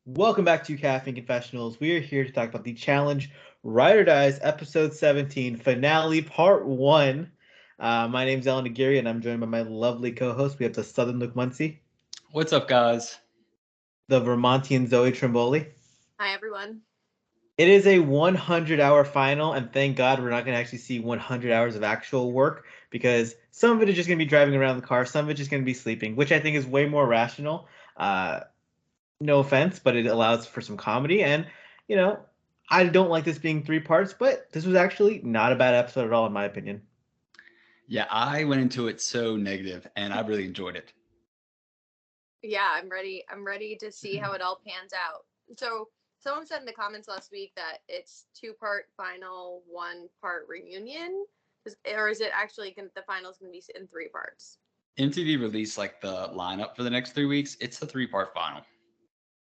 Welcome back to Caffeine Confessionals. We are here to talk about the Challenge Ride or Dies Episode 17 Finale Part 1. My name's Allan and I'm joined by my lovely co-host. We have the Southern Luke Muncie, What's up, guys? the Vermontian Zoe Trimboli. Hi, everyone. It is a 100-hour final, and thank God we're not going to actually see 100 hours of actual work because some of it is just going to be driving around the car, some of it is just going to be sleeping, which I think is way more rational. No offense, but it allows for some comedy. And, you know, I don't like this being three parts, but this was actually not a bad episode at all, in my opinion. Yeah, I went into it so negative, and I really enjoyed it. Yeah, I'm ready. I'm ready to see how it all pans out. So, someone said in the comments last week that it's 2-part final, 1-part reunion. Or is it actually the final's going to be in 3 parts? MTV released like the lineup for the next 3 weeks. It's a 3-part final.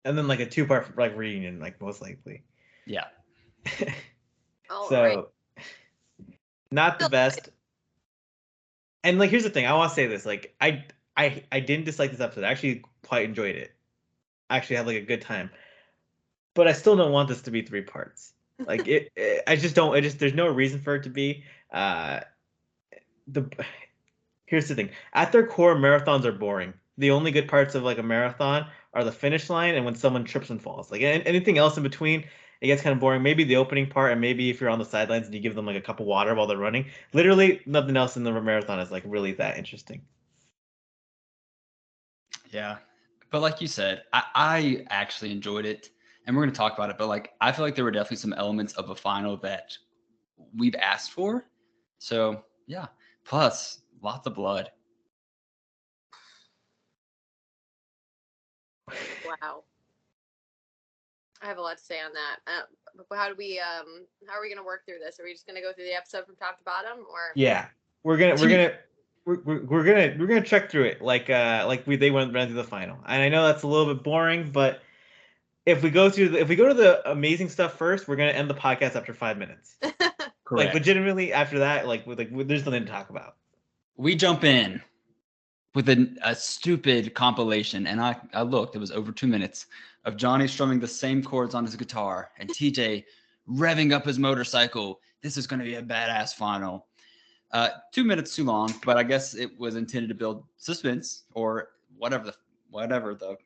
And then like a 2-part like reunion, like most likely. Yeah. So, right. not the best. And like, here's the thing. I want to say this. Like, I didn't dislike this episode. I actually quite enjoyed it. I actually had like a good time. But I still don't want this to be 3 parts. Like I just don't. There's no reason for it to be. The Here's the thing. At their core, marathons are boring. The only good parts of like a marathon are the finish line and when someone trips and falls. Like anything else in between, it gets kind of boring. Maybe the opening part, and maybe if you're on the sidelines and you give them like a cup of water while they're running. Literally, nothing else in the marathon is like really that interesting. Yeah. But like you said, I actually enjoyed it, and we're going to talk about it. But like, I feel like there were definitely some elements of a final that we've asked for. So yeah. Plus, lots of blood. Wow. I have a lot to say on that. How are we going to work through this? Are we just going to go through the episode from top to bottom, or? Yeah, we're gonna check through it like they ran through the final. And I know that's a little bit boring, but if we go to the amazing stuff first, we're gonna end the podcast after 5 minutes. Correct. Like legitimately after that, there's nothing to talk about. We jump in with a stupid compilation, and I looked, it was over 2 minutes of Johnny strumming the same chords on his guitar and TJ revving up his motorcycle. This is going to be a badass final. 2 minutes too long, but I guess it was intended to build suspense or whatever the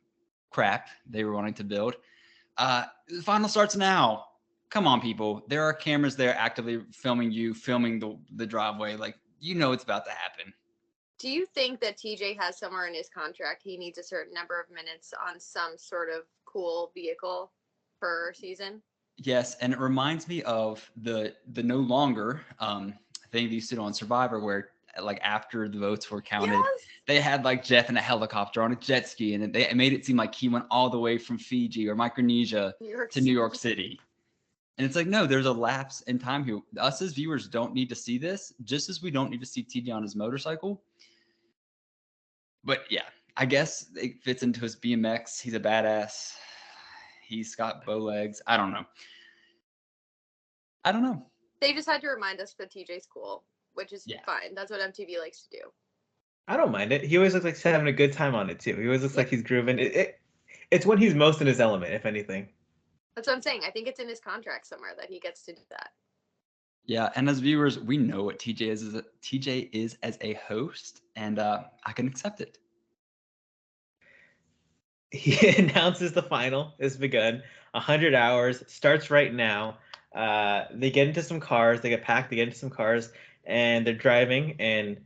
crap they were wanting to build. The final starts now. Come on, people. There are cameras there actively filming you, filming the driveway. Like, you know it's about to happen. Do you think that TJ has somewhere in his contract he needs a certain number of minutes on some sort of cool vehicle per season? Yes, and it reminds me of the no longer thing they used to do on Survivor, where like after the votes were counted, Yes. they had like Jeff in a helicopter on a jet ski, and they made it seem like he went all the way from Fiji or Micronesia to New York City. And it's like, no, there's a lapse in time here. Us as viewers don't need to see this, just as we don't need to see TJ on his motorcycle. But yeah, I guess it fits into his BMX. He's a badass. He's got bow legs. I don't know. They just had to remind us that TJ's cool, which is fine. That's what MTV likes to do. I don't mind it. He always looks like he's having a good time on it too. He always looks like he's grooving. It's when he's most in his element, if anything. That's what I'm saying. I think it's in his contract somewhere that he gets to do that. Yeah, and as viewers, we know what TJ is as a host, and I can accept it. He announces the final has begun. 100 hours starts right now. They get into some cars. They get packed. They get into some cars, and they're driving. And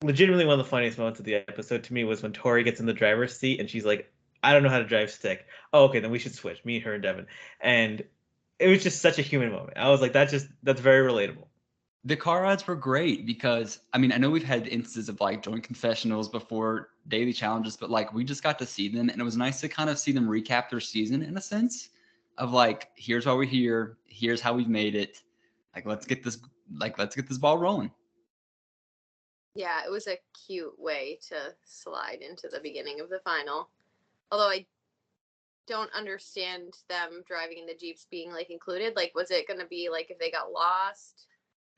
legitimately, one of the funniest moments of the episode to me was when Tori gets in the driver's seat and she's like, "I don't know how to drive stick." Oh, okay, then we should switch. Me, her, and Devin. And it was just such a human moment. I was like, that's very relatable. The car rides were great because, I mean, I know we've had instances of like joint confessionals before daily challenges, but like we just got to see them, and it was nice to kind of see them recap their season in a sense of like, here's why we're here, here's how we've made it. Like, let's get this ball rolling. Yeah, it was a cute way to slide into the beginning of the final. Although I don't understand them driving in the Jeeps being like included. Like, was it going to be like if they got lost?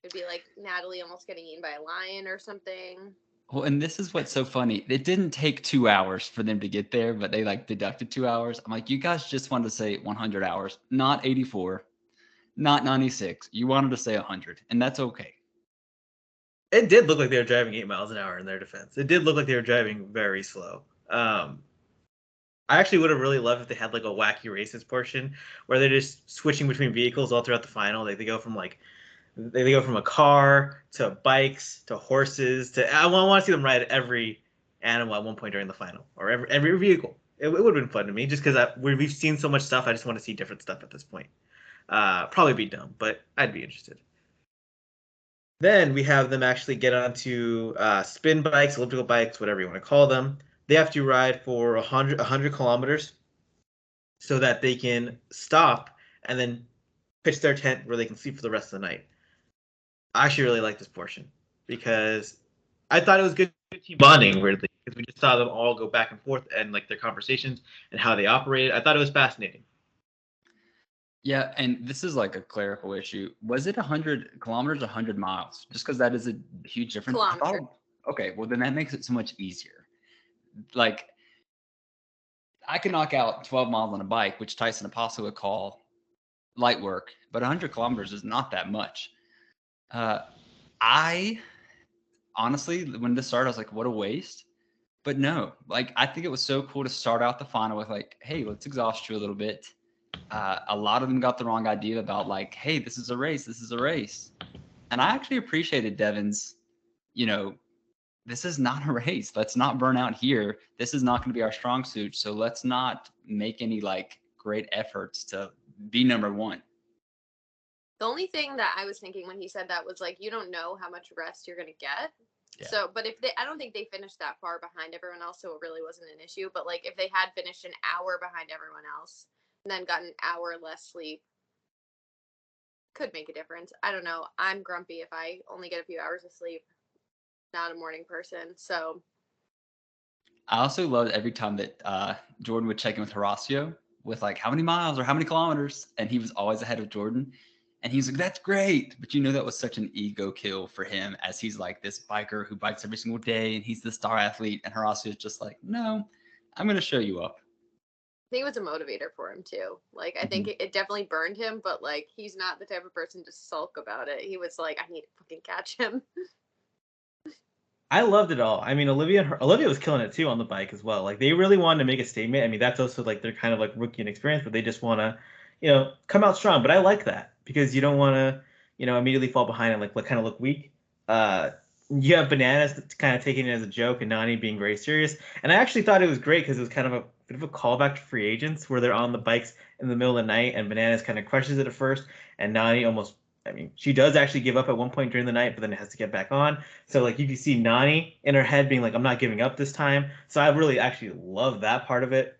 It'd be like Natalie almost getting eaten by a lion or something. Well, and this is what's so funny. It didn't take 2 hours for them to get there, but they like deducted 2 hours. I'm like, you guys just wanted to say 100 hours, not 84, not 96. You wanted to say 100, and that's okay. It did look like they were driving 8 miles an hour in their defense. It did look like they were driving very slow. I actually would have really loved if they had like a wacky races portion where they're just switching between vehicles all throughout the final. Like they go from a car to bikes to horses to I want to see them ride every animal at one point during the final or every vehicle. It would have been fun to me just because we've seen so much stuff. I just want to see different stuff at this point. Probably be dumb, but I'd be interested. Then we have them actually get onto spin bikes, elliptical bikes, whatever you want to call them. They have to ride for 100 kilometers so that they can stop and then pitch their tent where they can sleep for the rest of the night. I actually really like this portion because I thought it was good team bonding, weirdly, because we just saw them all go back and forth and like their conversations and how they operated. I thought it was fascinating. Yeah, and this is like a clerical issue. Was it 100 kilometers, 100 miles? Just because that is a huge difference. Kilometer. Okay, well then that makes it so much easier. Like, I can knock out 12 miles on a bike, which Tyson Apostle would call light work, but 100 kilometers is not that much. I honestly, when this started, I was like, what a waste. But no, like, I think it was so cool to start out the final with like, hey, let's exhaust you a little bit. A lot of them got the wrong idea about like, hey, this is a race. This is a race. And I actually appreciated Devin's, this is not a race. Let's not burn out here. This is not going to be our strong suit. So let's not make any like great efforts to be number one. The only thing that I was thinking when he said that was like, you don't know how much rest you're going to get. Yeah. So, but I don't think they finished that far behind everyone else, so it really wasn't an issue. But like, if they had finished an hour behind everyone else and then got an hour less sleep, could make a difference. I don't know. I'm grumpy if I only get a few hours of sleep. Not a morning person, so. I also loved every time that Jordan would check in with Horacio with like how many miles or how many kilometers, and he was always ahead of Jordan. And he's like, that's great. But that was such an ego kill for him as he's like this biker who bikes every single day and he's the star athlete. And Horacio is just like, no, I'm going to show you up. I think it was a motivator for him too. Like, I think it definitely burned him, but like, he's not the type of person to sulk about it. He was like, I need to fucking catch him. I loved it all. I mean, Olivia was killing it too on the bike as well. Like they really wanted to make a statement. I mean, that's also like they're kind of like rookie inexperience, but they just want to, come out strong. But I like that because you don't want to, immediately fall behind and like kind of look weak. You have Bananas kind of taking it as a joke and Nani being very serious. And I actually thought it was great because it was kind of a bit of a callback to Free Agents where they're on the bikes in the middle of the night and Bananas kind of crushes it at first and Nani almost. I mean, she does actually give up at one point during the night, but then it has to get back on. So, like, you can see Nani in her head being like, I'm not giving up this time. So I really actually love that part of it.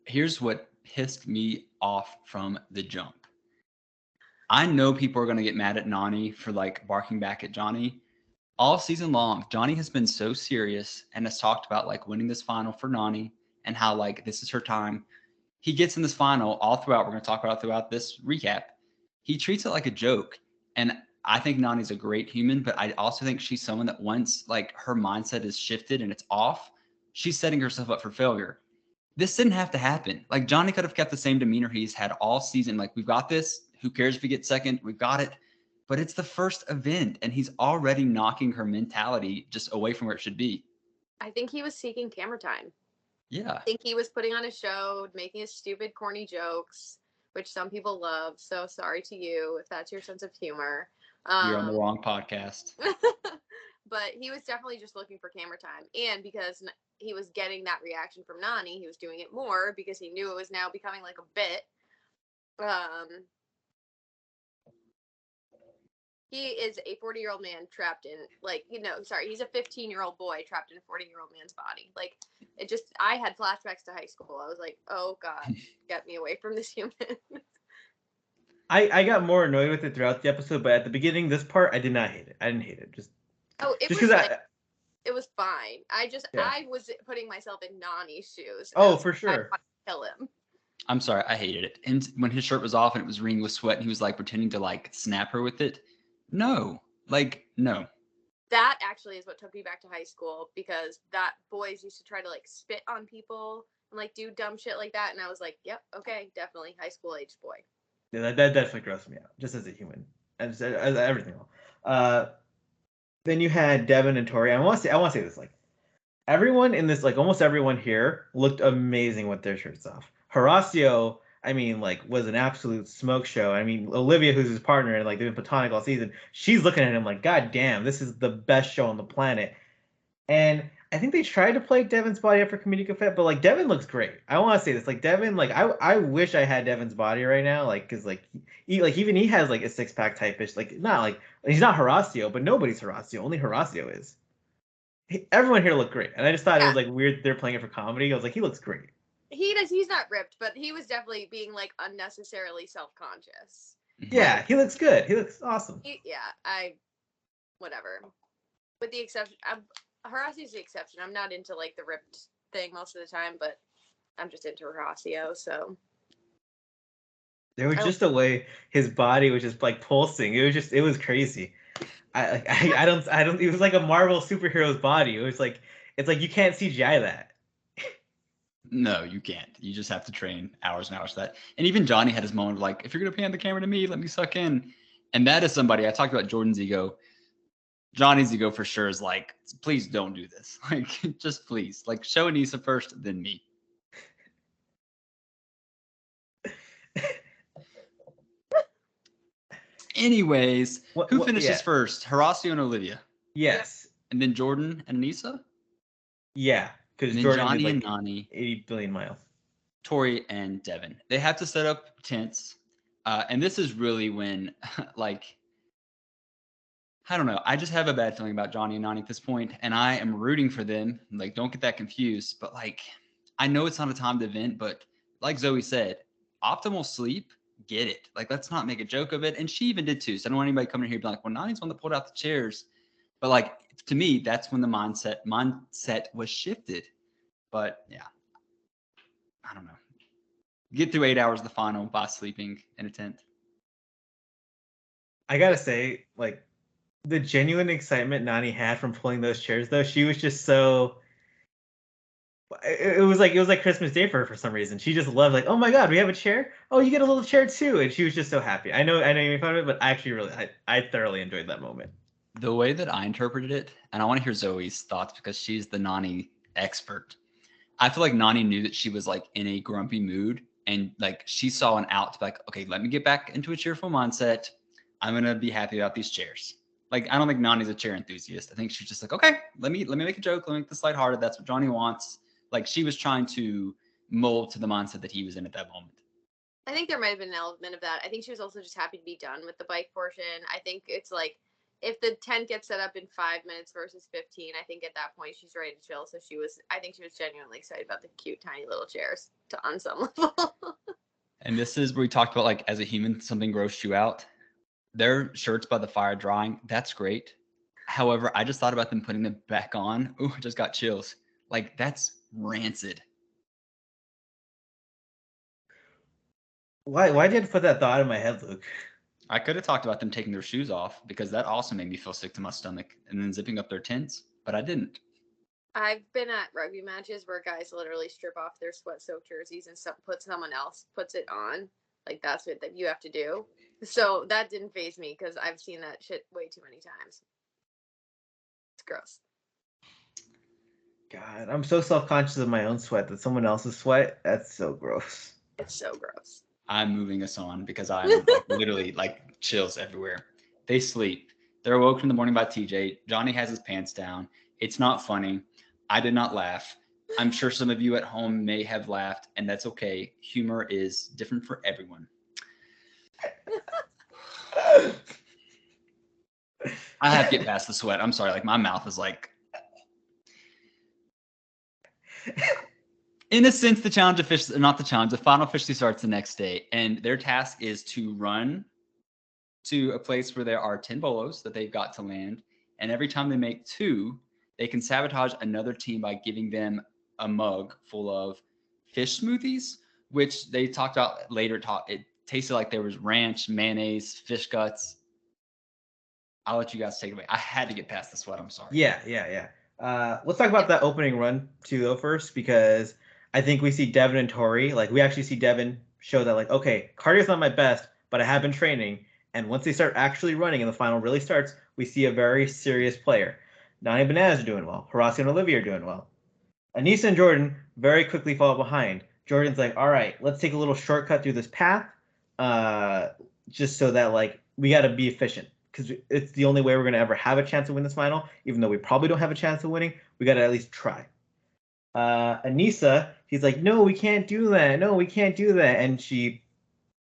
Here's what pissed me off from the jump. I know people are going to get mad at Nani for, like, barking back at Johnny. All season long, Johnny has been so serious and has talked about, like, winning this final for Nani and how, like, this is her time. He gets in this final all throughout. We're going to talk about throughout this recap. He treats it like a joke. And I think Nani's a great human, but I also think she's someone that once like her mindset is shifted and it's off, she's setting herself up for failure. This didn't have to happen. Like Johnny could have kept the same demeanor he's had all season. Like, we've got this. Who cares if we get second? We've got it. But it's the first event and he's already knocking her mentality just away from where it should be. I think he was seeking camera time. Yeah. I think he was putting on a show, making his stupid, corny jokes, which some people love. So sorry to you if that's your sense of humor. You're on the wrong podcast. But he was definitely just looking for camera time. And because he was getting that reaction from Nani, he was doing it more because he knew it was now becoming like a bit. He is a 40-year-old man trapped in, he's a 15-year-old boy trapped in a 40-year-old man's body. Like, I had flashbacks to high school. I was like, oh, God, get me away from this human. I got more annoyed with it throughout the episode, but at the beginning, this part, I did not hate it. I didn't hate it. It was fine. I was putting myself in Nani's shoes. Oh, for sure. I wanted to kill him. I'm sorry, I hated it. And when his shirt was off and it was ringed with sweat and he was like pretending to like snap her with it. No. that actually is what took me back to high school, because that boys used to try to like spit on people and like do dumb shit like that, and I was like, yep, okay, definitely high school aged boy. Yeah, that definitely grossed me out, just as a human, and as everything else. Then you had Devin and Tori. I want to say this, like, everyone in this, like, almost everyone here looked amazing with their shirts off. Horacio, I mean, like, was an absolute smoke show. I mean, Olivia, who's his partner, and like they've been platonic all season, she's looking at him like, God damn, this is the best show on the planet. And I think they tried to play Devin's body up for comedic effect, but like Devin looks great. I want to say this, like Devin, like I wish I had Devin's body right now, like because like like even he has like a 6-pack type-ish, like not like he's not Horacio, but nobody's Horacio, only Horacio is. Everyone here looked great, and I just thought it Yeah. was like weird they're playing it for comedy. I was like, he looks great. He does. He's not ripped, but he was definitely being like unnecessarily self-conscious. Yeah, he looks good. He looks awesome. Whatever. With the exception, Horacio's the exception. I'm not into like the ripped thing most of the time, but I'm just into Horacio. So There was just a way his body was just like pulsing. It was crazy. I don't. It was like a Marvel superhero's body. It was like it's like you can't CGI that. No, you can't. You just have to train hours and hours for that. And even Johnny had his moment of like, if you're gonna pan the camera to me, let me suck in. And that is somebody I talked about Jordan's ego. Johnny's ego for sure is like, please don't do this. Like, just please, like, show Anissa first, then me. Anyways, who finishes first? Horacio and Olivia. Yes. And then Jordan and Anissa? Yeah, because Jordan Johnny like and Nani. 80 billion miles. Tori and Devin. They have to set up tents. And this is really when, like, I don't know. I just have a bad feeling about Johnny and Nani at this point, and I am rooting for them. Like, don't get that confused. But, like, I know it's not a timed event, but like Zoe said, optimal sleep, get it. Like, let's not make a joke of it. And she even did too. So I don't want anybody coming in here and be like, well, Nani's one that pulled out the chairs. But, like, to me, that's when the mindset was shifted. But, yeah. I don't know. Get through 8 hours of the final by sleeping in a tent. I gotta say, like, the genuine excitement Nani had from pulling those chairs, though, she was just so. It was like Christmas Day for her for some reason. She just loved, like, oh my god, we have a chair. Oh, you get a little chair too, and she was just so happy. I know you made fun of it, but I actually I thoroughly enjoyed that moment. The way that I interpreted it, and I want to hear Zoe's thoughts because she's the Nani expert. I feel like Nani knew that she was like in a grumpy mood, and like she saw an out to be like, okay, let me get back into a cheerful mindset. I'm gonna be happy about these chairs. Like, I don't think Nani's a chair enthusiast. I think she's just like, okay, let me make a joke, let me make this lighthearted. That's what Johnny wants. Like, she was trying to mold to the mindset that he was in at that moment. I think there might have been an element of that. I think she was also just happy to be done with the bike portion. I think it's like, if the tent gets set up in 5 minutes versus 15, I think at that point she's ready to chill. So I think she was genuinely excited about the cute, tiny little chairs on some level. And this is where we talked about, like, as a human, something grossed you out. Their shirts by the fire drying, that's great. However, I just thought about them putting them back on. Ooh, I just got chills. Like, that's rancid. Why did you put that thought in my head, Luke? I could have talked about them taking their shoes off because that also made me feel sick to my stomach, and then zipping up their tents, but I didn't. I've been at rugby matches where guys literally strip off their sweat-soaked jerseys and someone else puts it on. Like, that's what you have to do. So that didn't faze me because I've seen that shit way too many times. It's gross. God, I'm so self-conscious of my own sweat that someone else's sweat, that's so gross. It's so gross. I'm moving us on because I'm like, literally like chills everywhere. They sleep. They're woken in the morning by TJ. Johnny has his pants down. It's not funny. I did not laugh. I'm sure some of you at home may have laughed, and that's okay. Humor is different for everyone. I have to get past the sweat. I'm sorry. Like, my mouth is like. In a sense, the final officially starts the next day, and their task is to run to a place where there are 10 bolos that they've got to land, and every time they make 2, they can sabotage another team by giving them a mug full of fish smoothies, which they talked about later. It tasted like there was ranch, mayonnaise, fish guts. I'll let you guys take it away. I had to get past the sweat. I'm sorry. Yeah. Let's talk about that opening run too, though, first, because I think we see Devin and Tori. Like, we actually see Devin show that, like, okay, cardio's not my best, but I have been training. And once they start actually running and the final really starts, we see a very serious player. Nani Bananas are doing well. Horacio and Olivia are doing well. Anissa and Jordan very quickly fall behind. Jordan's like, all right, let's take a little shortcut through this path, just so that, like, we got to be efficient because it's the only way we're going to ever have a chance to win this final. Even though we probably don't have a chance of winning, we got to at least try. Anissa, he's like, no, we can't do that. No, we can't do that. And she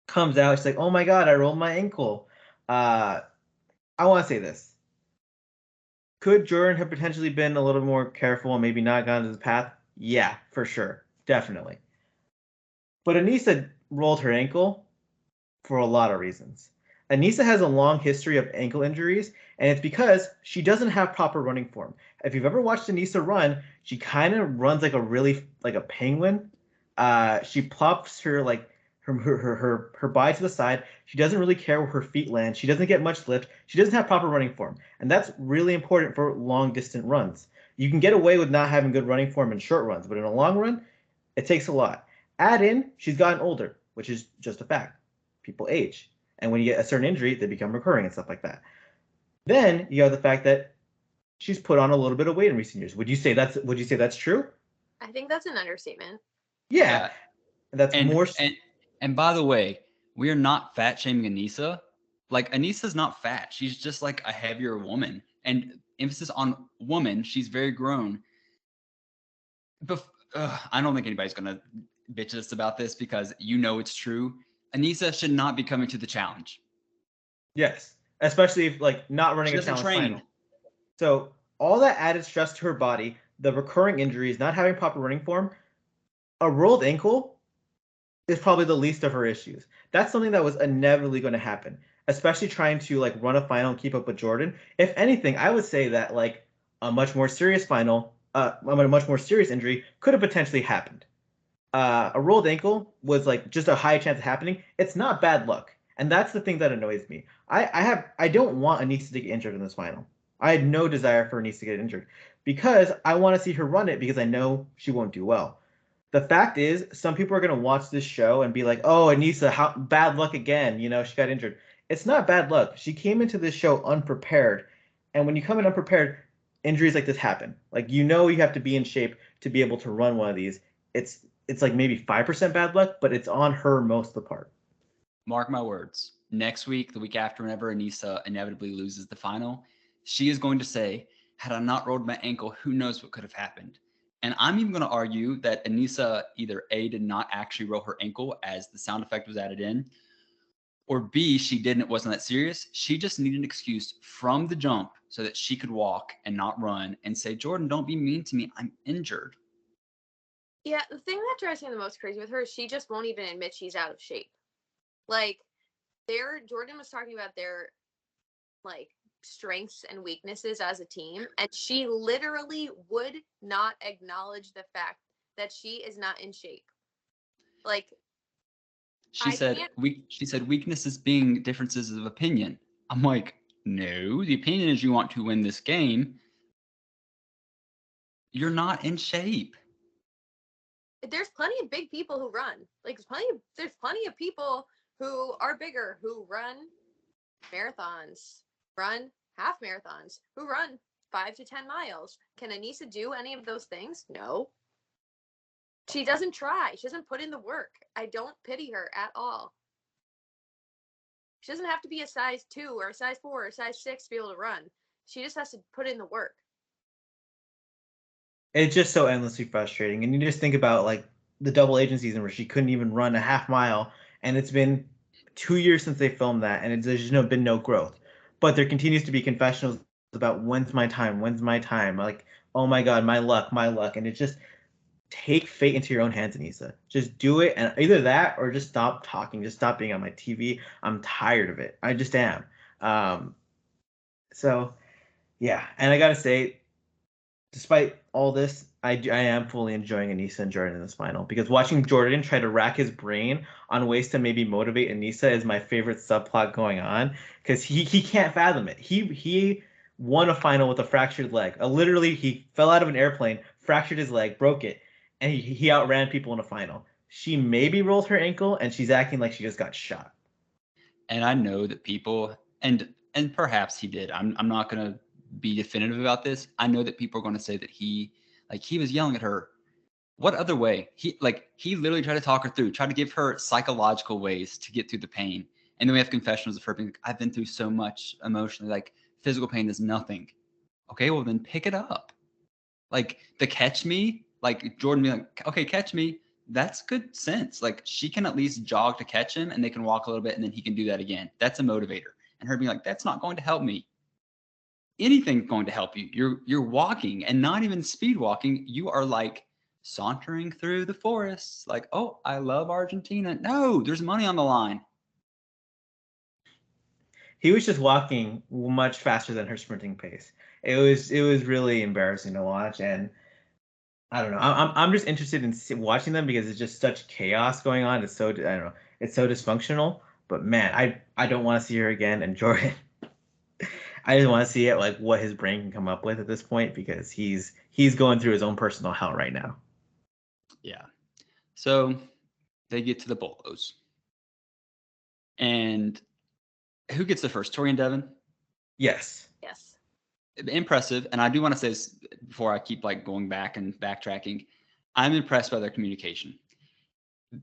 comes out. She's like, oh my God, I rolled my ankle. I want to say this. Could Jordan have potentially been a little more careful and maybe not gone to the path? Yeah, for sure. Definitely. But Anissa rolled her ankle for a lot of reasons. Anissa has a long history of ankle injuries, and it's because she doesn't have proper running form. If you've ever watched Anissa run, she kind of runs like a penguin. She plops her body to the side. She doesn't really care where her feet land. She doesn't get much lift. She doesn't have proper running form, and that's really important for long distance runs. You can get away with not having good running form in short runs, but in a long run, it takes a lot. Add in, she's gotten older, which is just a fact. People age. And when you get a certain injury, they become recurring and stuff like that. Then you have the fact that she's put on a little bit of weight in recent years. Would you say that's true? I think that's an understatement. Yeah. That's and, more. And by the way, we are not fat shaming Anissa. Like, Anissa's not fat. She's just like a heavier woman. And emphasis on woman, she's very grown. I don't think anybody's going to bitch us about this because you know it's true. Anissa should not be coming to the challenge. Yes. Especially if, like, not running a challenge final. So all that added stress to her body, the recurring injuries, not having proper running form, a rolled ankle is probably the least of her issues. That's something that was inevitably going to happen, especially trying to, like, run a final and keep up with Jordan. If anything, I would say that, like, a much more serious injury could have potentially happened. A rolled ankle was, like, just a high chance of happening. It's not bad luck, and that's the thing that annoys me. I don't want Anissa to get injured in this final. I had no desire for Anissa to get injured because I want to see her run it because I know she won't do well. The fact is, some people are going to watch this show and be like, oh, Anissa, how bad luck again. You know, she got injured. It's not bad luck. She came into this show unprepared. And when you come in unprepared, injuries like this happen. Like, you know, you have to be in shape to be able to run one of these. It's like maybe 5% bad luck, but it's on her most of the part. Mark my words. Next week, the week after, whenever Anissa inevitably loses the final, she is going to say, had I not rolled my ankle, who knows what could have happened. And I'm even going to argue that Anissa either A, did not actually roll her ankle as the sound effect was added in, or B, she didn't, it wasn't that serious. She just needed an excuse from the jump so that she could walk and not run and say, Jordan, don't be mean to me. I'm injured. Yeah, the thing that drives me the most crazy with her is she just won't even admit she's out of shape. Like, Jordan was talking about their, like, strengths and weaknesses as a team, and she literally would not acknowledge the fact that she is not in shape. Like, she said weaknesses being differences of opinion. I'm like, no, the opinion is you want to win this game. You're not in shape. There's plenty of big people who run. Like, there's plenty of people who are bigger who run marathons, run half marathons, who run 5 to 10 miles. Can Anissa do any of those things? No. She doesn't try. She doesn't put in the work. I don't pity her at all. She doesn't have to be a size 2 or a size 4 or a size 6 to be able to run. She just has to put in the work. It's just so endlessly frustrating. And you just think about, like, the double agent season where she couldn't even run a half mile, and it's been 2 years since they filmed that, and there's just been no growth. But there continues to be confessionals about when's my time, like, oh my God, my luck, and it's just, take fate into your own hands, Anissa. Just do it, and either that or just stop talking, just stop being on my TV. I'm tired of it. I just am. So yeah, and I gotta say, despite all this, I am fully enjoying Anissa and Jordan in this final because watching Jordan try to rack his brain on ways to maybe motivate Anissa is my favorite subplot going on because he can't fathom it. He won a final with a fractured leg. Literally, he fell out of an airplane, fractured his leg, broke it, and he outran people in a final. She maybe rolls her ankle and she's acting like she just got shot. And I know that people and perhaps he did. I'm not gonna be definitive about this. I know that people are gonna say that he was yelling at her. What other way? He literally tried to talk her through, tried to give her psychological ways to get through the pain. And then we have confessionals of her being like, I've been through so much emotionally, like physical pain is nothing. Okay, well then pick it up. Like the catch me, like Jordan being like, okay, catch me. That's good sense. Like she can at least jog to catch him and they can walk a little bit and then he can do that again. That's a motivator. And her being like, that's not going to help me. Anything's going to help you. You're walking and not even speed walking. You are like sauntering through the forests. Like, oh, I love Argentina. No, there's money on the line. He was just walking much faster than her sprinting pace. It was really embarrassing to watch, and I don't know. I'm just interested in watching them because it's just such chaos going on. It's so I don't know. It's so dysfunctional. But man, I don't want to see her again. And Jordan, I just want to see it like what his brain can come up with at this point because he's going through his own personal hell right now. Yeah. So they get to the bolos. And who gets the first? Tori and Devin? Yes. Yes. Impressive. And I do want to say this before I keep like going back and backtracking. I'm impressed by their communication.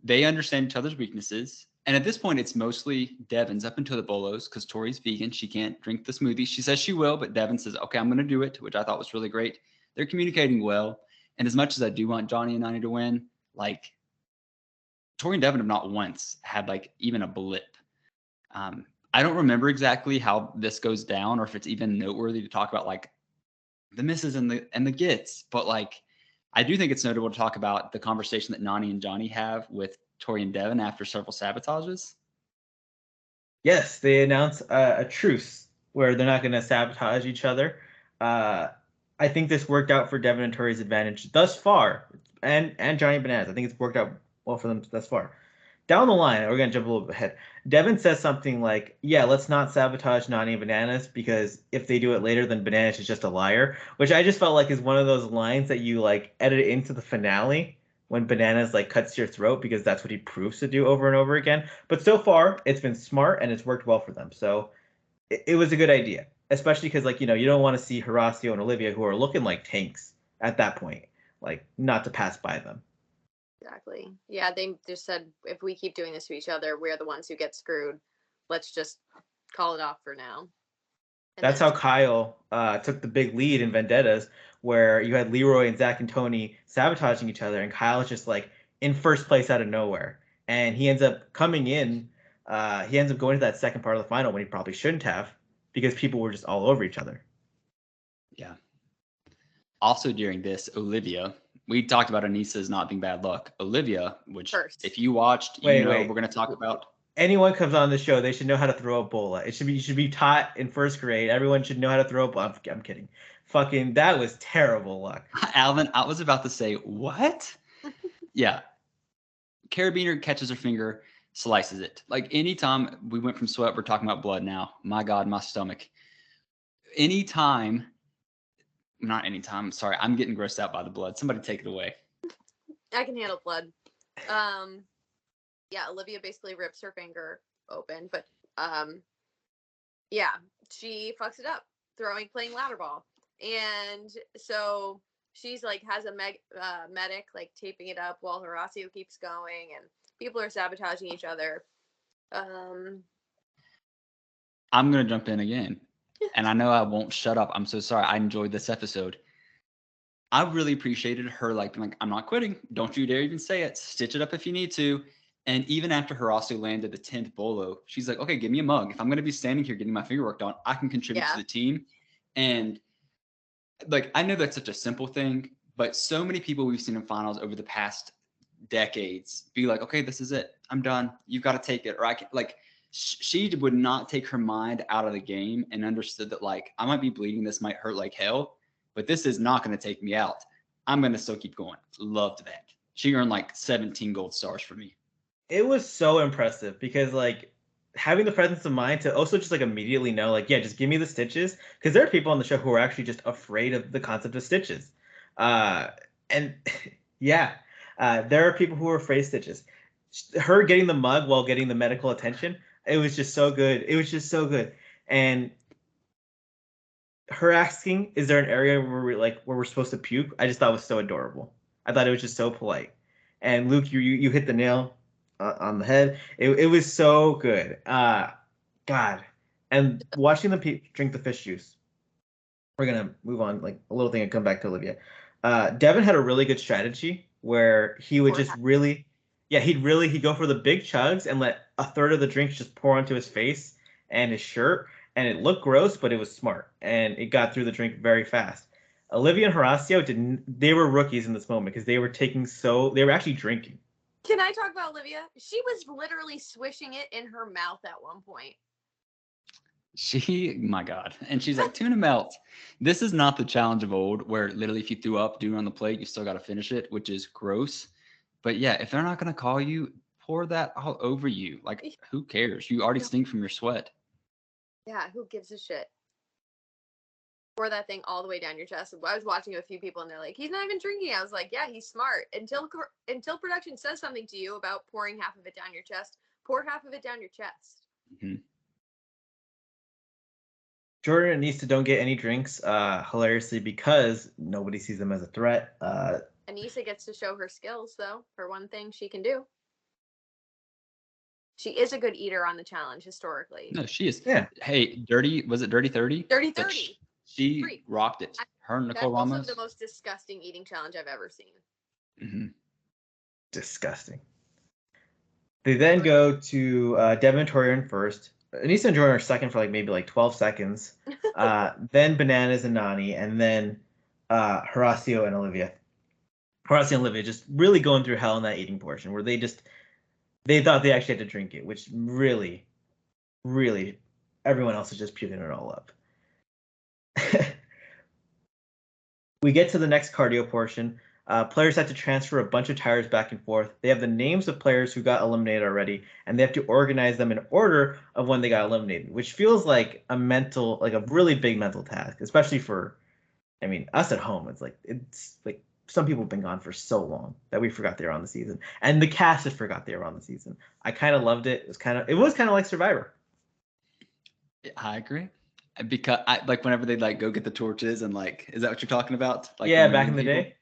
They understand each other's weaknesses. And at this point, it's mostly Devin's up until the bolos because Tori's vegan. She can't drink the smoothie. She says she will, but Devin says, okay, I'm going to do it, which I thought was really great. They're communicating well. And as much as I do want Johnny and Nani to win, like Tori and Devin have not once had like even a blip. I don't remember exactly how this goes down or if it's even noteworthy to talk about like the misses and the gets, but like I do think it's notable to talk about the conversation that Nani and Johnny have with Tori and Devin after several sabotages. Yes, they announced a truce where they're not going to sabotage each other. I think this worked out for Devin and Tori's advantage thus far, and Johnny Bananas. I think it's worked out well for them thus far. Down the line, we're going to jump a little bit ahead. Devin says something like, yeah, let's not sabotage Nani and Bananas because if they do it later, then Bananas is just a liar, which I just felt like is one of those lines that you like edit into the finale when Bananas like cuts your throat because that's what he proves to do over and over again. But so far, it's been smart and it's worked well for them. So it was a good idea, especially because like, you don't want to see Horacio and Olivia who are looking like tanks at that point, like not to pass by them. Exactly. Yeah, they just said if we keep doing this to each other, we're the ones who get screwed. Let's just call it off for now. And That's how Kyle took the big lead in Vendettas, where you had Leroy and Zach and Tony sabotaging each other, and Kyle's just like in first place out of nowhere. And he ends up coming in. He ends up going to that second part of the final when he probably shouldn't have, because people were just all over each other. Yeah. Also during this, Olivia, we talked about Anissa's not being bad luck. Olivia, which if you watched, we're going to talk about. Anyone comes on the show, they should know how to throw a bola. You should be taught in first grade. Everyone should know how to throw a bola. I'm kidding. Fucking, that was terrible luck. Allan, I was about to say, what? Yeah. Carabiner catches her finger, slices it. Like anytime we went from sweat, we're talking about blood now. My God, my stomach. Not anytime. Sorry, I'm getting grossed out by the blood. Somebody take it away. I can handle blood. Yeah, Olivia basically rips her finger open, but yeah, she fucks it up, playing ladder ball. And so she's like has a medic like taping it up while Horacio keeps going and people are sabotaging each other. I'm gonna jump in again. And I know I won't shut up. I'm so sorry. I enjoyed this episode. I really appreciated her being like, I'm not quitting. Don't you dare even say it. Stitch it up if you need to. And even after Horacio landed the 10th bolo, she's like, okay, give me a mug. If I'm going to be standing here getting my finger worked on, I can contribute to the team. And I know that's such a simple thing, but so many people we've seen in finals over the past decades be like, okay, this is it. I'm done. You've got to take it. Or I can she would not take her mind out of the game and understood that I might be bleeding. This might hurt like hell, but this is not going to take me out. I'm going to still keep going. Loved that. She earned like 17 gold stars for me. It was so impressive because like having the presence of mind to also just like immediately know like yeah, just give me the stitches, because there are people on the show who are actually just afraid of the concept of stitches. And yeah, there are people who are afraid of stitches. Her getting the mug while getting the medical attention, it was just so good. It was just so good. And her asking, "Is there an area where we're supposed to puke?" I just thought was so adorable. I thought it was just so polite. And Luke, you hit the nail on the head. It was so good. God, and watching them drink the fish juice. We're gonna move on like a little thing and come back to Olivia. Devin had a really good strategy where he would just really, yeah, he'd go for the big chugs and let a third of the drinks just pour onto his face and his shirt, and it looked gross, but it was smart and it got through the drink very fast. Olivia and Horacio didn't. They were rookies in this moment because they were actually drinking. Can I talk about Olivia? She was literally swishing it in her mouth at one point. My God. And she's like, tuna melt. This is not the challenge of old where literally if you threw up doing on the plate, you still got to finish it, which is gross. But yeah, if they're not going to call you, pour that all over you. Like, who cares? You already stink from your sweat. Yeah, who gives a shit? Pour that thing all the way down your chest. I was watching a few people and they're like, he's not even drinking. I was like, yeah, he's smart. Until production says something to you about pouring half of it down your chest, pour half of it down your chest. Mm-hmm. Jordan and Anissa don't get any drinks, hilariously, because nobody sees them as a threat. Anissa gets to show her skills, though, for one thing she can do. She is a good eater on the challenge, historically. No, she is. Yeah. Hey, was it Dirty 30? Dirty 30. She rocked it. Her and Nicole Ramos. That's also the most disgusting eating challenge I've ever seen. Mm-hmm. Disgusting. They then go to Devin and Torian first. Anissa and Jordan are second for maybe 12 seconds. Then Bananas and Nani, and then Horacio and Olivia. Horacio and Olivia just really going through hell in that eating portion where they thought they actually had to drink it, which really, really, everyone else is just puking it all up. We get to the next cardio portion. Players have to transfer a bunch of tires back and forth. They have the names of players who got eliminated already, and they have to organize them in order of when they got eliminated, which feels like a really big mental task, especially for, us at home. It's like some people have been gone for so long that we forgot they were on the season, and the cast just forgot they were on the season. I kind of loved it. It was kind of like Survivor. I agree. Because whenever they go get the torches and is that what you're talking about? Yeah, back in the day.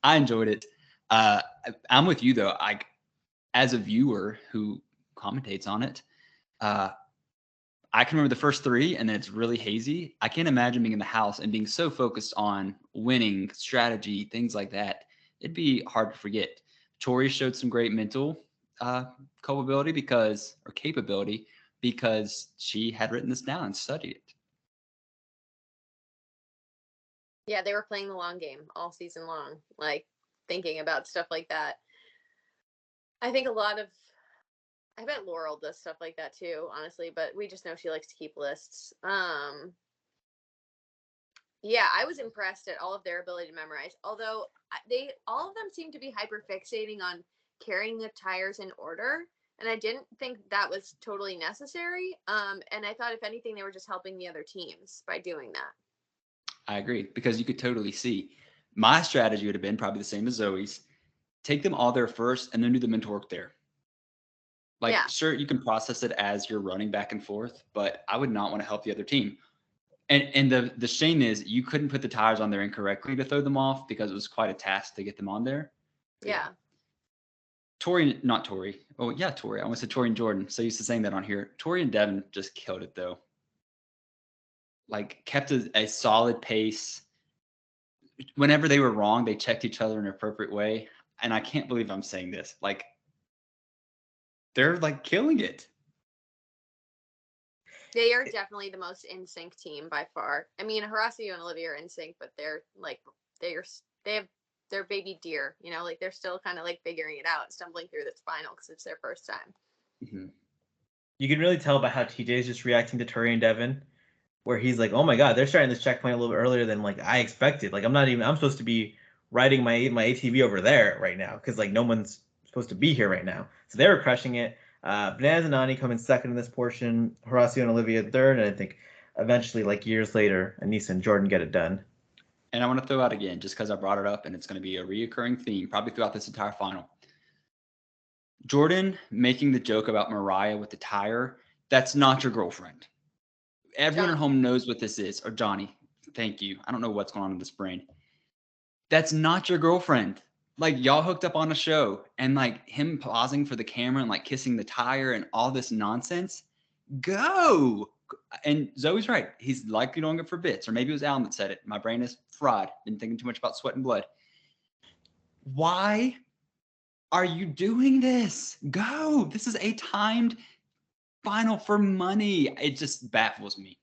I enjoyed it. I'm with you though. As a viewer who commentates on it, I can remember the first three and then it's really hazy. I can't imagine being in the house and being so focused on winning, strategy, things like that. It'd be hard to forget. Tori showed some great mental capability because she had written this down and studied it. Yeah, they were playing the long game all season long, thinking about stuff like that. I think I bet Laurel does stuff like that too, honestly, but we just know she likes to keep lists. Yeah, I was impressed at all of their ability to memorize, although all of them seem to be hyper fixating on carrying the tires in order, and I didn't think that was totally necessary. And I thought if anything, they were just helping the other teams by doing that. I agree, because you could totally see. My strategy would have been probably the same as Zoe's. Take them all there first and then do the mental work there. Sure, you can process it as you're running back and forth, but I would not want to help the other team. And the shame is you couldn't put the tires on there incorrectly to throw them off because it was quite a task to get them on there. Yeah. Tori. Oh, yeah, Tori. I almost said Tori and Jordan. So used to saying that on here. Tori and Devin just killed it, though. Kept a solid pace. Whenever they were wrong, they checked each other in an appropriate way. And I can't believe I'm saying this. They're killing it. They are definitely the most in sync team by far. I mean, Horacio and Olivia are in sync, but they're they have their baby deer, they're still kind of figuring it out, stumbling through this final because it's their first time. Mm-hmm. You can really tell by how TJ is just reacting to Tori and Devin, where he's like, "Oh my God, they're starting this checkpoint a little bit earlier than I expected. I'm supposed to be riding my ATV over there right now because like no one's supposed to be here right now. So they were crushing it. Bananas and Nani come in second in this portion. Horacio and Olivia third, and I think eventually, like years later, Anissa and Jordan get it done. And I want to throw out again, just because I brought it up, and it's going to be a reoccurring theme probably throughout this entire final. Jordan making the joke about Mariah with the tire, that's not your girlfriend. Everyone at home knows what this is. Or Johnny, thank you. I don't know what's going on in this brain. That's not your girlfriend. Like, y'all hooked up on a show, and like him pausing for the camera and like kissing the tire and all this nonsense. Go. And Zoe's right. He's likely doing it for bits, or maybe it was Allan that said it. My brain is fried. Been thinking too much about sweat and blood. Why are you doing this? Go. This is a timed final for money. It just baffles me.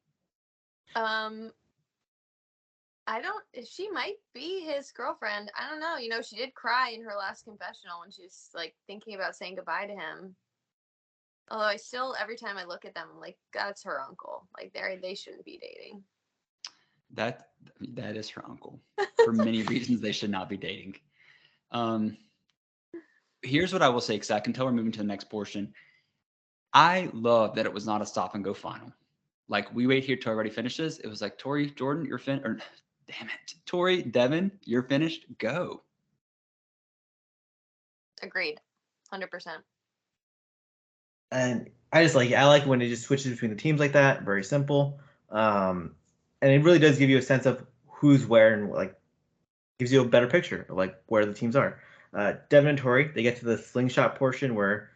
She might be his girlfriend. I don't know. You know, she did cry in her last confessional when she was like thinking about saying goodbye to him. Although I still, every time I look at them, I'm like, that's her uncle. Like they shouldn't be dating. That is her uncle. For many reasons, they should not be dating. Here's what I will say, because I can tell we're moving to the next portion. I love that it was not a stop and go final. Like, we wait here till everybody finishes. It was like, Tori, Jordan, you're finished. Or damn it, Tori, Devin, you're finished. Go. Agreed, 100%. And I like when it just switches between the teams like that. Very simple. And it really does give you a sense of who's where and like gives you a better picture of like where the teams are. Devin and Tori, they get to the slingshot portion where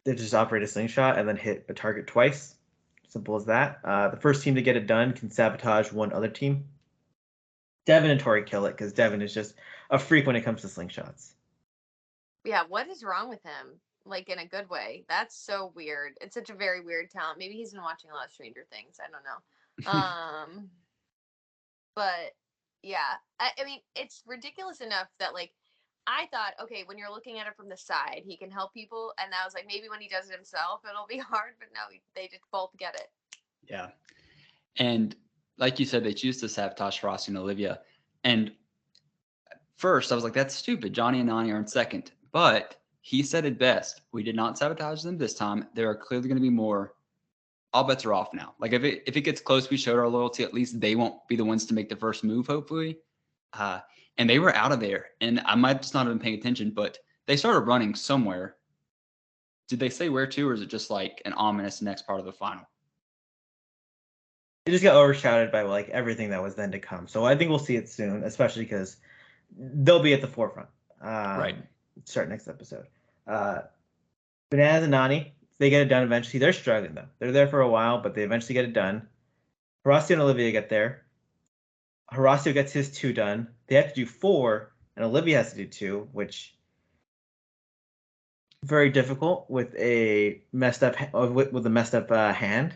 they just operate a slingshot and then hit a target twice. Simple as that. The first team to get it done can sabotage one other team. Devin and Tori kill it because Devin is just a freak when it comes to slingshots. Yeah, what is wrong with him? Like, in a good way. That's so weird. It's such a very weird talent. Maybe he's been watching a lot of Stranger Things. I don't know. But yeah, I mean, it's ridiculous enough that like I thought, okay, when you're looking at it from the side, he can help people, and I was like, maybe when he does it himself, it'll be hard. But no, they just both get it. Yeah, and like you said, they choose to sabotage Frosty and Olivia. And first, I was like, that's stupid. Johnny and Nani are in second, but he said it best. We did not sabotage them this time. There are clearly going to be more. All bets are off now. Like, if it gets close, we showed our loyalty. At least they won't be the ones to make the first move, hopefully. And they were out of there. And I might just not have been paying attention, but they started running somewhere. Did they say where to, or is it just like an ominous next part of the final? It just got overshadowed by like everything that was then to come. So I think we'll see it soon, especially because they'll be at the forefront. Right. Start next episode. Bananas and Nani, they get it done eventually. They're struggling though. They're there for a while, but they eventually get it done. Horacio and Olivia get there. Horacio gets his 2 done. They have to do 4, and Olivia has to do 2, which very difficult with a messed up hand.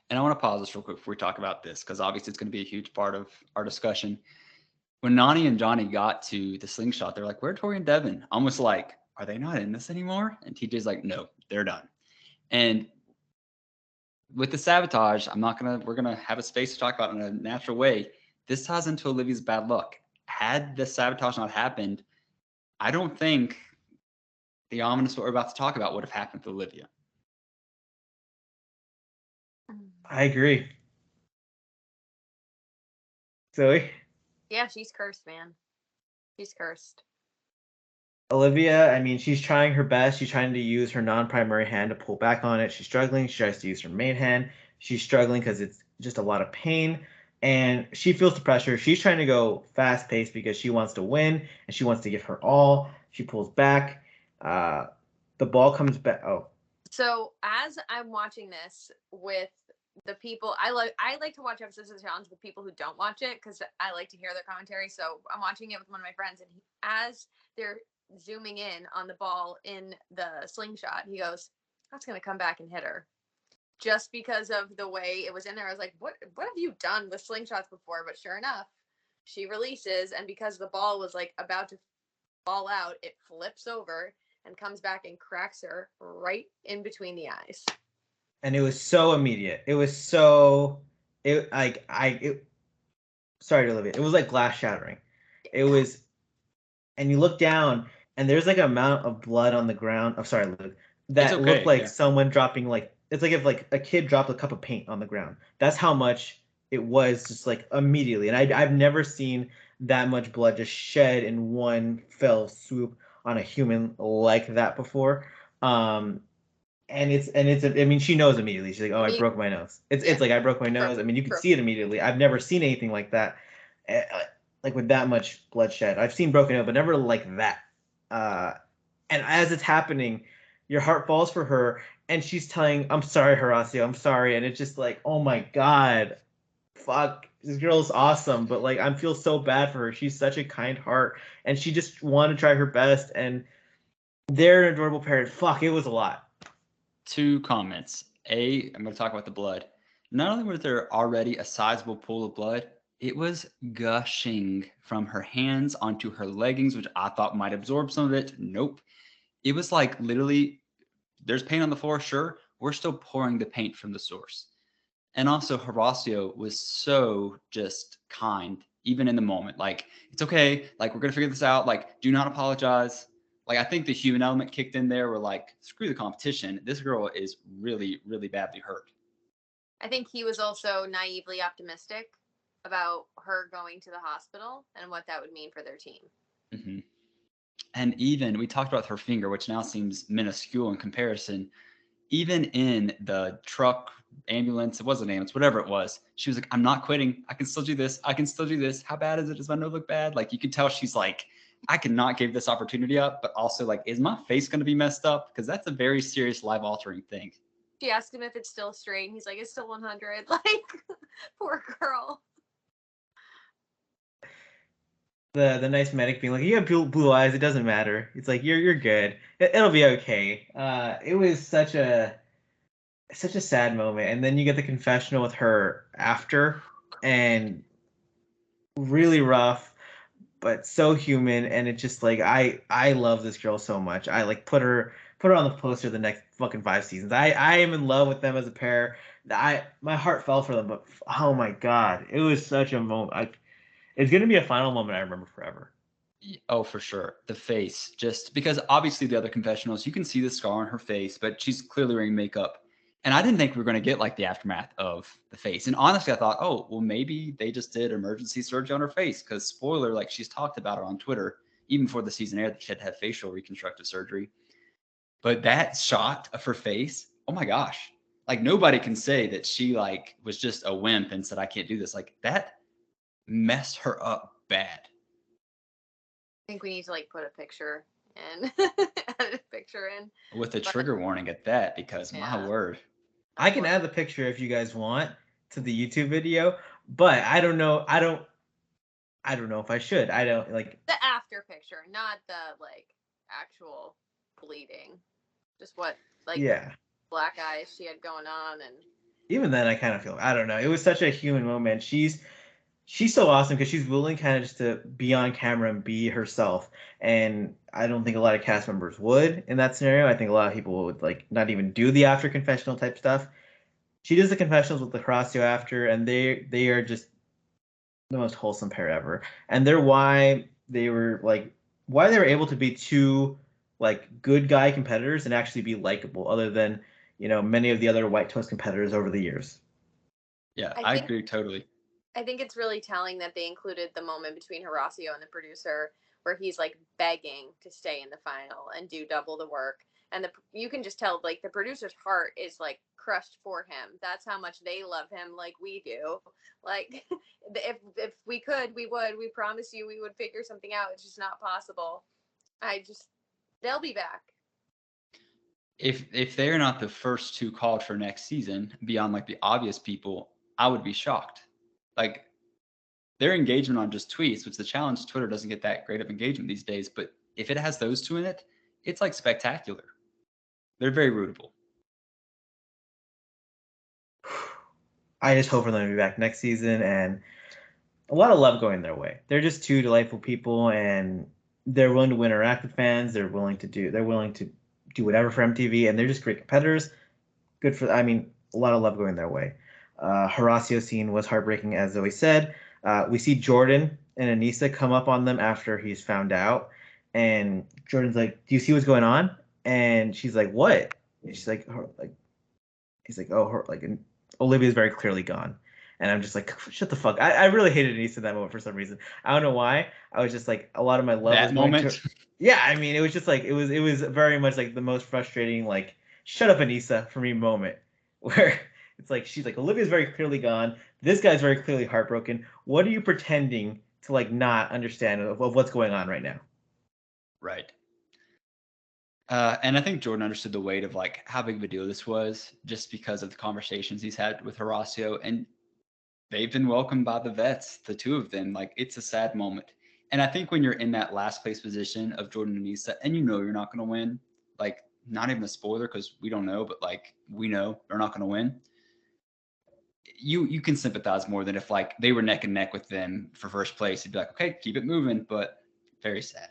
And I want to pause this real quick before we talk about this, because obviously it's going to be a huge part of our discussion. When Nani and Johnny got to the slingshot, they're like, where are Tori and Devin? Almost like, are they not in this anymore? And TJ's like, no, they're done. And with the sabotage, we're going to have a space to talk about in a natural way. This ties into Olivia's bad luck. Had the sabotage not happened, I don't think the ominous what we're about to talk about would have happened to Olivia. I agree. Zoe? Yeah, she's cursed, man. She's cursed. Olivia, I mean, she's trying her best. She's trying to use her non-primary hand to pull back on it. She's struggling. She tries to use her main hand. She's struggling because it's just a lot of pain. And she feels the pressure. She's trying to go fast-paced because she wants to win and she wants to give her all. She pulls back. The ball comes back. Oh. So as I'm watching this with the people, I like to watch episodes of the challenge with people who don't watch it because I like to hear their commentary. So I'm watching it with one of my friends, and as they're zooming in on the ball in the slingshot, he goes, that's going to come back and hit her. Just because of the way it was in there, I was like, what have you done with slingshots before? But sure enough, she releases, and because the ball was like about to fall out, it flips over and comes back and cracks her right in between the eyes. And it was so immediate. It was so sorry, Olivia. It was like glass shattering. It was, and you look down, and there's like an amount of blood on the ground. I'm sorry, Luke. It's That looked okay. like Yeah. someone dropping like it's like if like a kid dropped a cup of paint on the ground. That's how much it was, just like immediately. And I've never seen that much blood just shed in one fell swoop on a human like that before. Um, and it's I mean, she knows immediately. She's like, oh, I broke my nose. Yeah. It's like I broke my nose. I mean, you can see it immediately. I've never seen anything like that, eh, like with that much bloodshed. I've seen broken nose, but never like that. Uh, and as it's happening, your heart falls for her, and she's telling, "I'm sorry, Horacio. I'm sorry." And it's just like, oh my god, fuck, this girl's awesome. But like, I feel so bad for her. She's such a kind heart, and she just wanted to try her best. And they're an adorable parent. Fuck, it was a lot. 2 comments. A, I'm going to talk about the blood. Not only was there already a sizable pool of blood, it was gushing from her hands onto her leggings, which I thought might absorb some of it. Nope. It was like literally, there's paint on the floor, sure. We're still pouring the paint from the source. And also, Horacio was so just kind, even in the moment. Like, it's okay. Like, we're going to figure this out. Like, do not apologize. Like, I think the human element kicked in there. We're like, screw the competition. This girl is really, really badly hurt. I think he was also naively optimistic about her going to the hospital and what that would mean for their team. Mm-hmm. And even, we talked about her finger, which now seems minuscule in comparison. Even in the truck, ambulance, it wasn't ambulance, whatever it was, she was like, I'm not quitting. I can still do this. I can still do this. How bad is it? Does my nose look bad? Like, you could tell she's like, I cannot give this opportunity up, but also like, is my face going to be messed up? Because that's a very serious life altering thing. She asked him if it's still straight. He's like, it's still 100. Like, poor girl. The nice medic being like, you have blue eyes, it doesn't matter. It's like you're good. It'll be okay. It was such a sad moment, and then you get the confessional with her after, and really rough, but so human. And it's just like I love this girl so much. I like put her on the poster the next fucking 5 seasons. I am in love with them as a pair. My heart fell for them, but oh my god, it was such a moment. It's gonna be a final moment I remember forever. Oh, for sure. The face, just because obviously the other confessionals, you can see the scar on her face, but she's clearly wearing makeup. And I didn't think we were going to get like the aftermath of the face. And honestly, I thought, oh, well, maybe they just did emergency surgery on her face. Because spoiler, like she's talked about it on Twitter, even before the season aired, that she had to have facial reconstructive surgery. But that shot of her face, oh my gosh. Like nobody can say that she like was just a wimp and said, I can't do this. Like that messed her up bad. I think we need to like put a picture in, edit a picture in. With a trigger warning at that, because my word. I can add the picture if you guys want to the YouTube video, but I don't know. I don't know if I should. I don't like the after picture, not the like actual bleeding. Just what like the black eyes she had going on, and even then I kind of feel I don't know. It was such a human moment. She's so awesome because she's willing kind of just to be on camera and be herself. And I don't think a lot of cast members would in that scenario. I think a lot of people would like not even do the after confessional type stuff. She does the confessionals with the Horacio after, and they are just the most wholesome pair ever. And they're why they were able to be two like good guy competitors and actually be likable, other than many of the other White Toast competitors over the years. Yeah, I agree totally. I think it's really telling that they included the moment between Horacio and the producer where he's like begging to stay in the final and do double the work. And you can just tell like the producer's heart is like crushed for him. That's how much they love him like we do. Like if we could, we would. We promise you we would figure something out. It's just not possible. They'll be back. If they're not the first 2 called for next season, beyond like the obvious people, I would be shocked. Like their engagement on just tweets, which the challenge Twitter doesn't get that great of engagement these days, but if it has those 2 in it, it's like spectacular. They're very rootable. I just hope for them to be back next season, and a lot of love going their way. They're just 2 delightful people, and they're willing to interact with fans. They're willing to do whatever for MTV, and they're just great competitors. Good for, I mean, a lot of love going their way. Horacio scene was heartbreaking, as Zoe said. We see Jordan and Anissa come up on them after he's found out, and Jordan's like, "Do you see what's going on?" And she's like, "What?" And she's like, he's like, "Oh, and Olivia's very clearly gone." And I'm just like, "Shut the fuck!" I really hated Anissa in that moment for some reason. I don't know why. I was just like, a lot of my love was That going to. moment. Yeah, I mean, it was just like it was very much like the most frustrating, like, "Shut up, Anissa" for me moment, where it's like she's like, Olivia's very clearly gone. This guy's very clearly heartbroken. What are you pretending to like not understand of what's going on right now? Right. And I think Jordan understood the weight of like how big of a deal this was just because of the conversations he's had with Horacio, and they've been welcomed by the vets, the two of them. Like, it's a sad moment. And I think when you're in that last place position of Jordan and Issa, and you know you're not going to win, like, not even a spoiler because we don't know, but like we know they're not going to win. You can sympathize more than if like they were neck and neck with them for first place. You'd be like, okay, keep it moving, but very sad.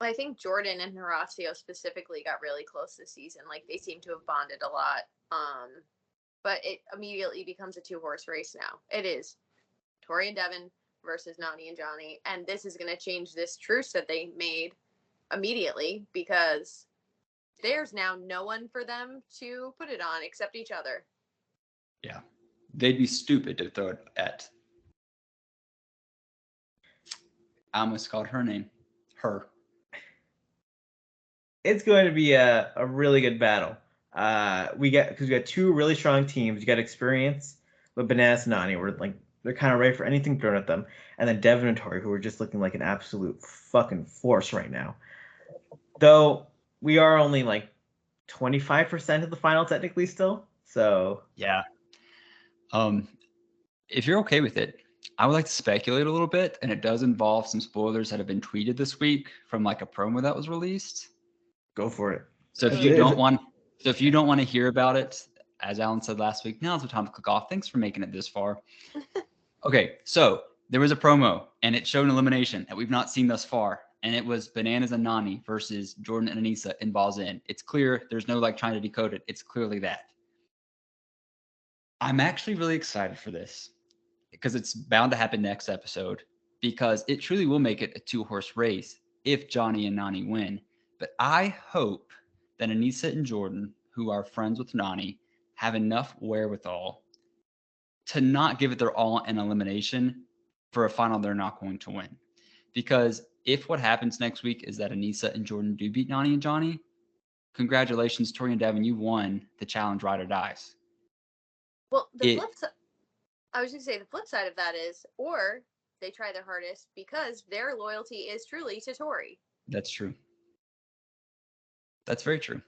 I think Jordan and Horacio specifically got really close this season. Like, they seem to have bonded a lot. But it immediately becomes a 2-horse race now. It is Tori and Devin versus Nani and Johnny. And this is going to change this truce that they made immediately, because there's now no one for them to put it on except each other. Yeah. They'd be stupid to throw it at. I almost called her name. Her. It's going to be a really good battle. We got two really strong teams. You got experience with Bananas and Nani. We're like, they're kind of ready for anything thrown at them. And then Devin and Tori, who are just looking like an absolute fucking force right now. Though we are only like 25% of the final technically still. So Yeah. If you're okay with it, I would like to speculate a little bit, and it does involve some spoilers that have been tweeted this week from like a promo that was released. go for it. So if you don't want to hear about it, as Allan said last week, now's the time to click off. Thanks for making it this far. Okay, so there was a promo, and it showed an elimination that we've not seen thus far, and it was Bananas and Nani versus Jordan and Anissa in Balls In. It's clear. There's no like trying to decode it. It's clearly that. I'm actually really excited for this because it's bound to happen next episode, because it truly will make it a 2-horse race if Johnny and Nani win. But I hope that Anissa and Jordan, who are friends with Nani, have enough wherewithal to not give it their all in elimination for a final they're not going to win. Because if what happens next week is that Anissa and Jordan do beat Nani and Johnny, congratulations, Tori and Devin, you won the challenge Ride or Dies. Well, flip side, I was going to say the flip side of that is, or they try their hardest because their loyalty is truly to Tori. That's true. That's very true.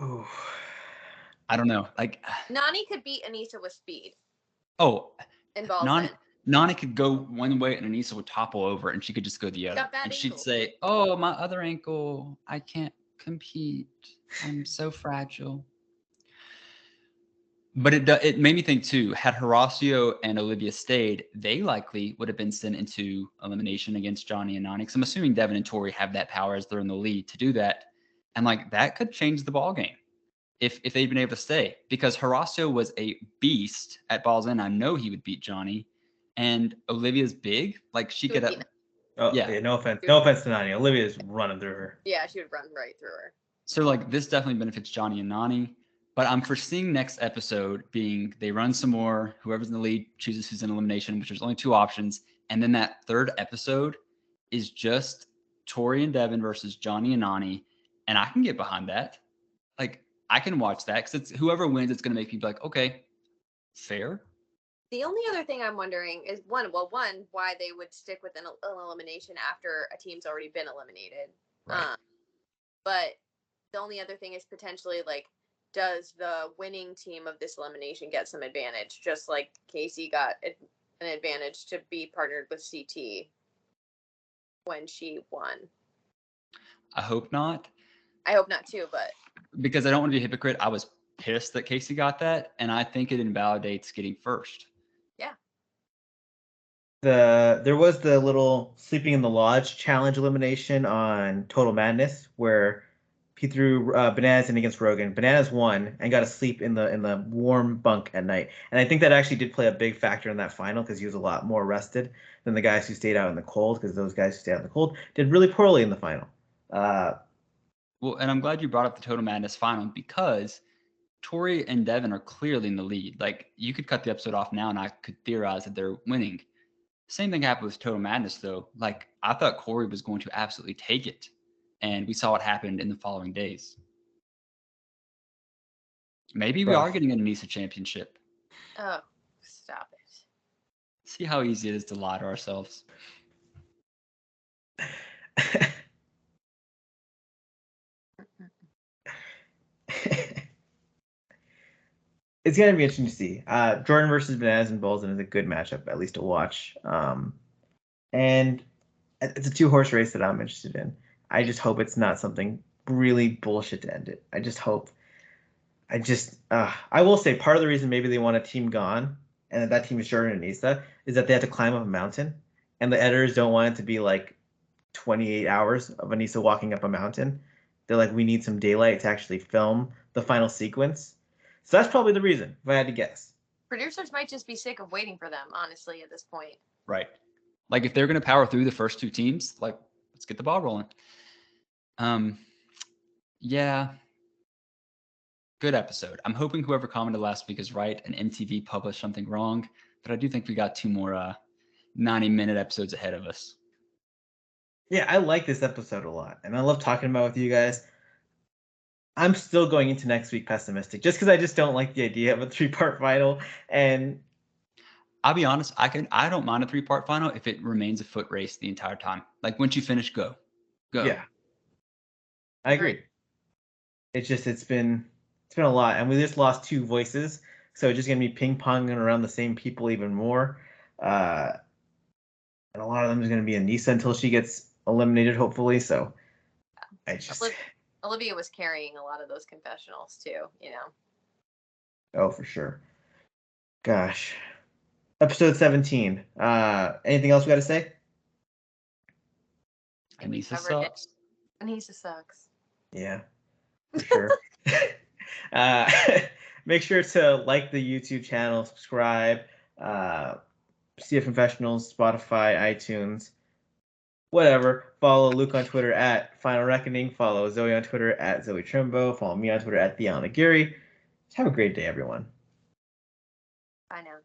Ooh. I don't know. Like, Nani could beat Anissa with speed. Oh, and Balls In. Nani could go one way and Anissa would topple over and she could just go the other. And she'd say, "Oh, my other ankle. I can't compete. I'm so fragile." But it made me think too, had Horacio and Olivia stayed, they likely would have been sent into elimination against Johnny and Nani. Because I'm assuming Devin and Tori have that power as they're in the lead to do that. And like that could change the ball game if they'd been able to stay. Because Horacio was a beast at Balls In. I know he would beat Johnny. And Olivia's big. Like she could have. Oh yeah, no offense. No offense to Nani. Olivia's running through her. Yeah, she would run right through her. So like this definitely benefits Johnny and Nani. But I'm foreseeing next episode being they run some more, whoever's in the lead chooses who's in elimination, which there's only 2 options. And then that third episode is just Tori and Devin versus Johnny and Nani. And I can get behind that. Like, I can watch that because it's whoever wins, it's going to make people like, okay, fair. The only other thing I'm wondering is one, why they would stick with an elimination after a team's already been eliminated. Right. But the only other thing is potentially like, does the winning team of this elimination get some advantage? Just like Casey got an advantage to be partnered with CT when she won. I hope not. I hope not too, but because I don't want to be a hypocrite, I was pissed that Casey got that, and I think it invalidates getting first. Yeah. There was the little sleeping in the lodge challenge elimination on Total Madness where Bananas in against Rogan. Bananas won and got to sleep in the warm bunk at night. And I think that actually did play a big factor in that final because he was a lot more rested than the guys who stayed out in the cold, because those guys who stayed out in the cold did really poorly in the final. Well, and I'm glad you brought up the Total Madness final, because Tori and Devin are clearly in the lead. Like, you could cut the episode off now and I could theorize that they're winning. Same thing happened with Total Madness, though. Like, I thought Corey was going to absolutely take it, and we saw what happened in the following days. Maybe we are getting an Anissa championship. Oh, stop it. See how easy it is to lie to ourselves. It's gonna be interesting to see. Jordan versus Bananas and Bolton is a good matchup, at least to watch. And it's a 2-horse race that I'm interested in. I just hope it's not something really bullshit to end it. I will say part of the reason maybe they want a team gone and that team is Jordan and Anissa is that they have to climb up a mountain, and the editors don't want it to be like 28 hours of Anissa walking up a mountain. They're like, we need some daylight to actually film the final sequence. So that's probably the reason, if I had to guess. Producers might just be sick of waiting for them, honestly, at this point. Right. Like, if they're going to power through the first 2 teams, like, let's get the ball rolling. Yeah. Good episode. I'm hoping whoever commented last week is right and MTV published something wrong, but I do think we got 2 more 90-minute episodes ahead of us. Yeah, I like this episode a lot, and I love talking about it with you guys. I'm still going into next week pessimistic, just because I just don't like the idea of a 3-part final. And I'll be honest, I don't mind a 3-part final if it remains a foot race the entire time. Like, once you finish, go. Yeah, I agree. It's been a lot, and we just lost 2 voices, so it's just gonna be ping ponging around the same people even more. And a lot of them is gonna be Anissa until she gets eliminated, hopefully. So Olivia was carrying a lot of those confessionals too, you know. Oh, for sure. Gosh. Episode 17. Anything else we got to say? Anissa sucks. Anissa sucks. Yeah, for sure. Make sure to like the YouTube channel, subscribe, CF Confessionals, Spotify, iTunes, whatever. Follow Luke on Twitter at Final Reckoning. Follow Zoe on Twitter at Zoe Trimbo. Follow me on Twitter at The Allan Aguirre. Have a great day, everyone. Bye now.